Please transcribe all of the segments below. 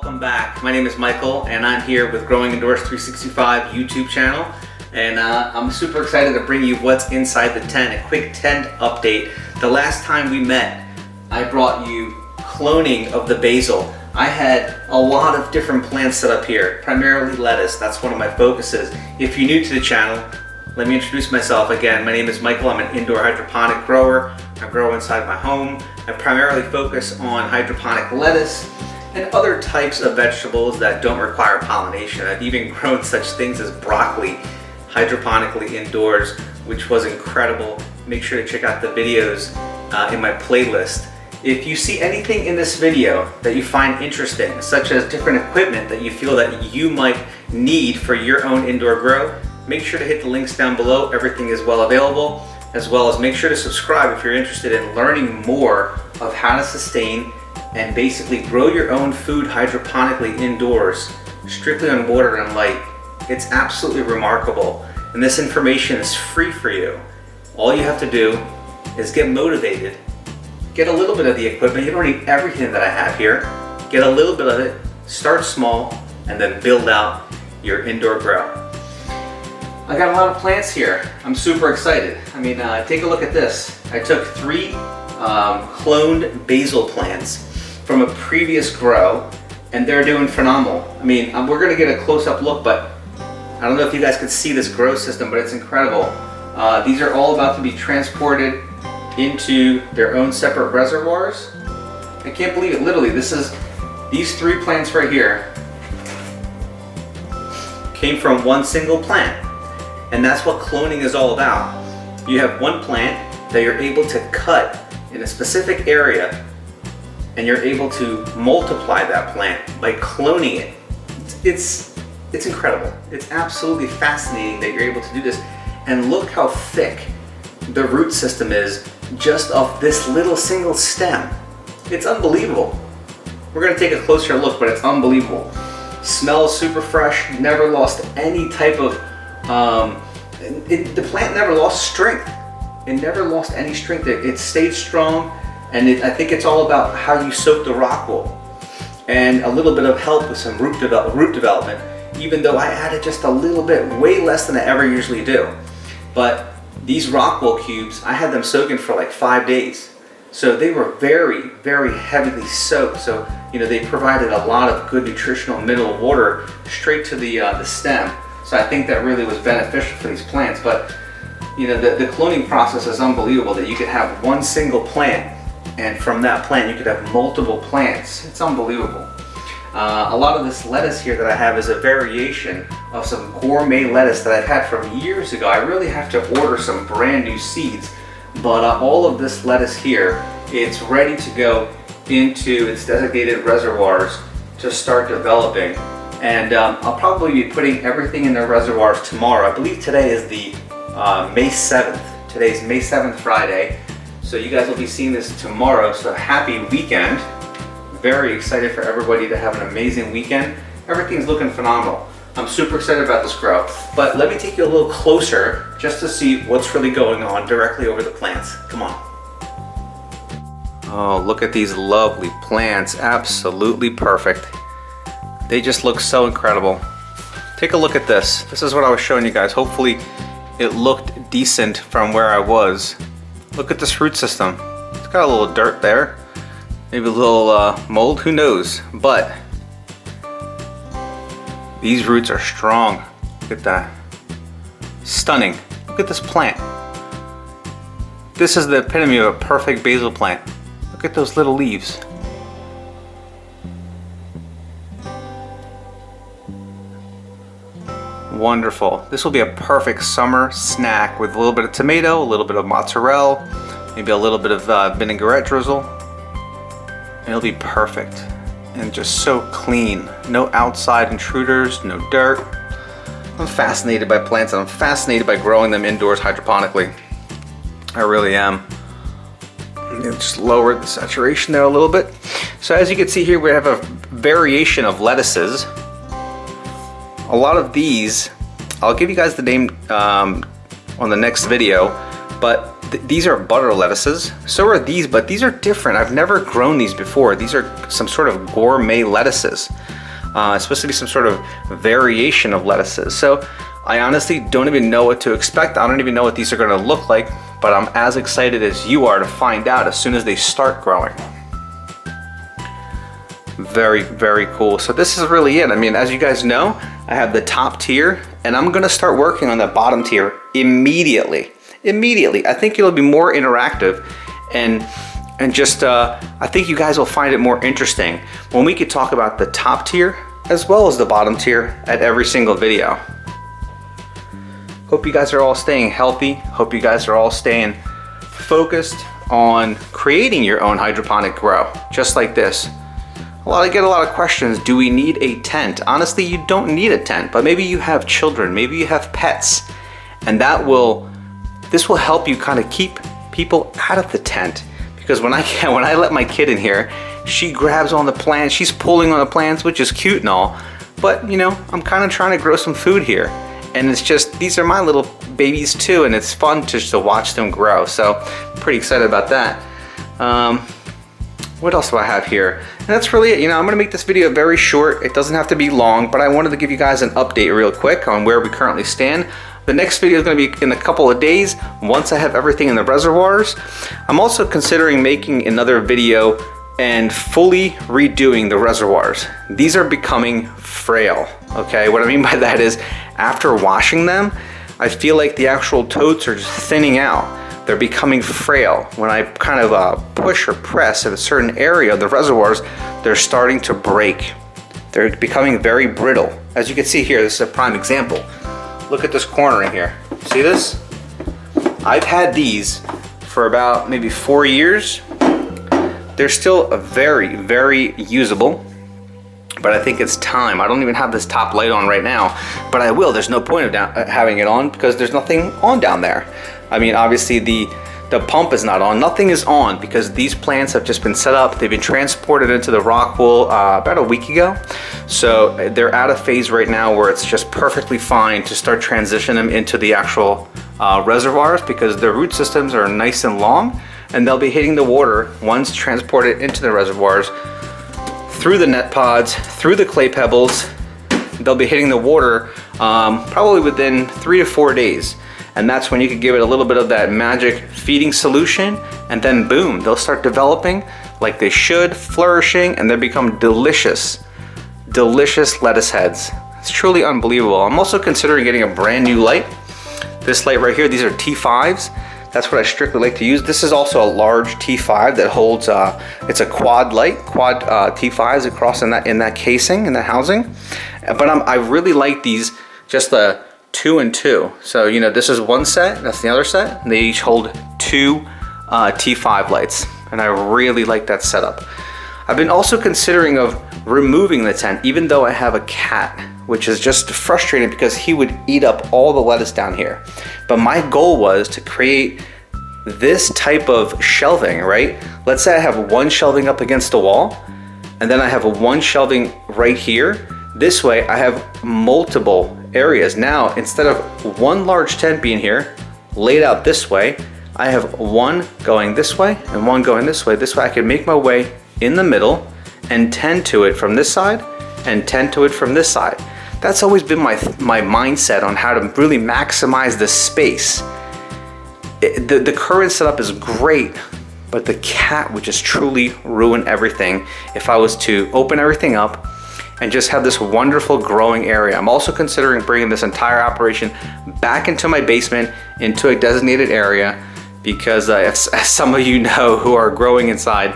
Welcome back. My name is Michael and I'm here with Growing Indoors 365 YouTube channel, and I'm super excited to bring you what's inside the tent, a quick tent update. The last time we met I brought you cloning of the basil. I had a lot of different plants set up here, primarily lettuce. That's one of my focuses. If you're new to the channel, let me introduce myself again. My name is Michael. I'm an indoor hydroponic grower. I grow inside my home. I primarily focus on hydroponic lettuce and other types of vegetables that don't require pollination. I've even grown such things as broccoli hydroponically indoors, which was incredible. Make sure to check out the videos in my playlist. If you see anything in this video that you find interesting, such as different equipment that you feel that you might need for your own indoor grow, make sure to hit the links down below. Everything is well available, as well as make sure to subscribe if you're interested in learning more of how to sustain and basically grow your own food hydroponically indoors, strictly on water and light. It's absolutely remarkable, and this information is free for you. All you have to do is get motivated, get a little bit of the equipment. You don't need everything that I have here. Get a little bit of it, start small, and then build out your indoor grow. I got a lot of plants here. I'm super excited. I mean, take a look at this. I took 3 cloned basil plants from a previous grow, and they're doing phenomenal. I mean, we're gonna get a close-up look, but I don't know if you guys can see this grow system, but it's incredible. These are all about to be transported into their own separate reservoirs. I can't believe it, literally. These 3 plants right here came from one single plant. And that's what cloning is all about. You have one plant that you're able to cut in a specific area, and you're able to multiply that plant by cloning it. It's incredible. It's absolutely fascinating that you're able to do this. And look how thick the root system is just off this little single stem. It's unbelievable. We're gonna take a closer look, but it's unbelievable. Smells super fresh, never lost any type of, the plant never lost strength. It never lost any strength. It stayed strong, and I think it's all about how you soak the rock wool and a little bit of help with some root development, even though I added just a little bit, way less than I ever usually do. But these rock wool cubes, I had them soaking for like 5 days. So they were very, very heavily soaked. So, you know, they provided a lot of good nutritional mineral water straight to the stem. So I think that really was beneficial for these plants. But, you know, the cloning process is unbelievable, that you could have one single plant, and from that plant you could have multiple plants. It's unbelievable. A lot of this lettuce here that I have is a variation of some gourmet lettuce that I've had from years ago. I really have to order some brand new seeds, but all of this lettuce here, it's ready to go into its designated reservoirs to start developing. And I'll probably be putting everything in the reservoirs tomorrow. I believe today is the May 7th. Today's May 7th, Friday. So you guys will be seeing this tomorrow, so happy weekend. Very excited for everybody to have an amazing weekend. Everything's looking phenomenal. I'm super excited about this grow. But let me take you a little closer just to see what's really going on directly over the plants. Come on. Oh, look at these lovely plants. Absolutely perfect. They just look so incredible. Take a look at this. This is what I was showing you guys. Hopefully it looked decent from where I was. Look at this root system. It's got a little dirt there. Maybe a little mold, who knows? But these roots are strong. Look at that. Stunning. Look at this plant. This is the epitome of a perfect basil plant. Look at those little leaves. Wonderful. This will be a perfect summer snack with a little bit of tomato, a little bit of mozzarella, maybe a little bit of vinaigrette drizzle. And it'll be perfect and just so clean. No outside intruders, no dirt. I'm fascinated by plants, and I'm fascinated by growing them indoors hydroponically. I really am. Just lower the saturation there a little bit. So as you can see here, we have a variation of lettuces. A lot of these, I'll give you guys the name on the next video, but these are butter lettuces. So are these, but these are different. I've never grown these before. These are some sort of gourmet lettuces. It's supposed to be some sort of variation of lettuces. So I honestly don't even know what to expect. I don't even know what these are going to look like, but I'm as excited as you are to find out as soon as they start growing. Very, very cool. So this is really it. I mean, as you guys know, I have the top tier, and I'm going to start working on the bottom tier immediately. I think it'll be more interactive, and just I think you guys will find it more interesting when we could talk about the top tier as well as the bottom tier at every single video. Hope you guys are all staying healthy. Hope you guys are all staying focused on creating your own hydroponic grow, just like this. I get a lot of questions. Do we need a tent? Honestly, you don't need a tent, but maybe you have children, maybe you have pets, and this will help you kind of keep people out of the tent. Because when I let my kid in here, she grabs on the plants, she's pulling on the plants, which is cute and all, but you know, I'm kind of trying to grow some food here. And it's just, these are my little babies too, and it's fun just to watch them grow. So I'm pretty excited about that. What else do I have here? And that's really it. You know, I'm gonna make this video very short. It doesn't have to be long, but I wanted to give you guys an update real quick on where we currently stand. The next video is gonna be in a couple of days once I have everything in the reservoirs. I'm also considering making another video and fully redoing the reservoirs. These are becoming frail, okay? What I mean by that is, after washing them, I feel like the actual totes are just thinning out. They're becoming frail. When I kind of push or press in a certain area of the reservoirs, they're starting to break. They're becoming very brittle. As you can see here, this is a prime example. Look at this corner in here. See this? I've had these for about maybe 4 years. They're still very, very usable, but I think it's time. I don't even have this top light on right now, but I will. There's no point of having it on because there's nothing on down there. I mean, obviously the pump is not on. Nothing is on because these plants have just been set up. They've been transported into the rock wool about a week ago. So they're at a phase right now where it's just perfectly fine to start transitioning them into the actual reservoirs because their root systems are nice and long, and they'll be hitting the water once transported into the reservoirs through the net pods, through the clay pebbles. They'll be hitting the water probably within 3 to 4 days. And that's when you can give it a little bit of that magic feeding solution, and then boom, they'll start developing like they should, flourishing, and they become delicious, delicious lettuce heads. It's truly unbelievable. I'm also considering getting a brand new light. This light right here, these are T5s. That's what I strictly like to use. This is also a large T5 that holds, it's a quad light, quad T5s across in that casing, in that housing. But I really like these, just the 2 and 2. So, you know, this is one set, that's the other set. And they each hold 2 T5 lights. And I really like that setup. I've been also considering of removing the tent, even though I have a cat, which is just frustrating because he would eat up all the lettuce down here. But my goal was to create this type of shelving, right? Let's say I have one shelving up against the wall, and then I have one shelving right here. This way I have multiple areas. Now, instead of one large tent being here, laid out this way, I have one going this way and one going this way. This way I can make my way in the middle and tend to it from this side and tend to it from this side. That's always been my mindset on how to really maximize the space. The current setup is great, but the cat would just truly ruin everything if I was to open everything up and just have this wonderful growing area. I'm also considering bringing this entire operation back into my basement, into a designated area, because as some of you know who are growing inside,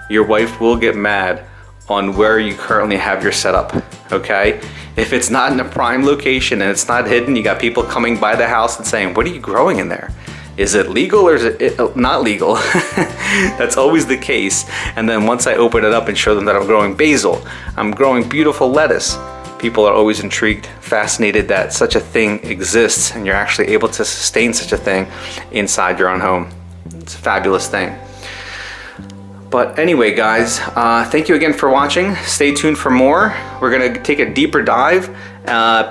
your wife will get mad on where you currently have your setup, okay? If it's not in a prime location and it's not hidden, you got people coming by the house and saying, what are you growing in there? Is it legal or is it not legal? That's always the case. And then once I open it up and show them that I'm growing basil, I'm growing beautiful lettuce, people are always intrigued, fascinated that such a thing exists and you're actually able to sustain such a thing inside your own home. It's a fabulous thing. But anyway, guys, thank you again for watching. Stay tuned for more. We're gonna take a deeper dive.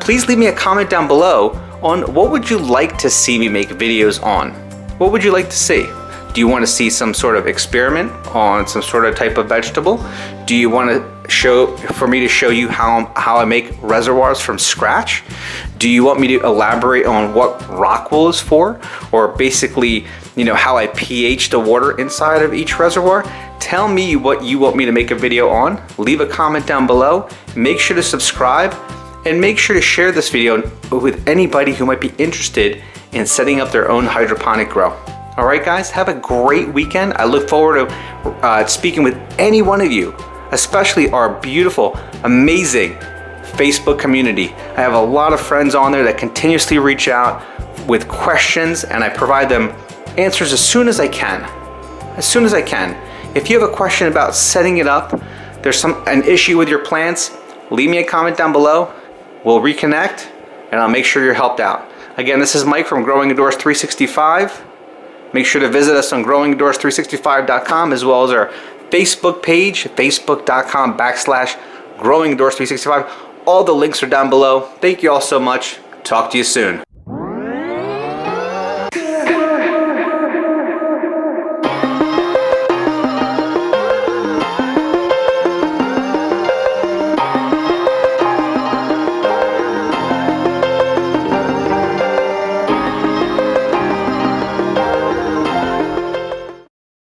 Please leave me a comment down below on what would you like to see me make videos on? What would you like to see? Do you want to see some sort of experiment on some sort of type of vegetable? Do you want to for me to show you how I make reservoirs from scratch? Do you want me to elaborate on what rock wool is for, or basically, you know, how I pH the water inside of each reservoir? Tell me what you want me to make a video on. Leave a comment down below. Make sure to subscribe, and make sure to share this video with anybody who might be interested in setting up their own hydroponic grow. All right, guys, have a great weekend. I look forward to speaking with any one of you, especially our beautiful, amazing Facebook community. I have a lot of friends on there that continuously reach out with questions, and I provide them answers as soon as I can. As soon as I can. If you have a question about setting it up, there's an issue with your plants, leave me a comment down below. We'll reconnect, and I'll make sure you're helped out. Again, this is Mike from Growing Indoors 365. Make sure to visit us on growingindoors365.com, as well as our Facebook page, facebook.com/growingindoors365. All the links are down below. Thank you all so much. Talk to you soon.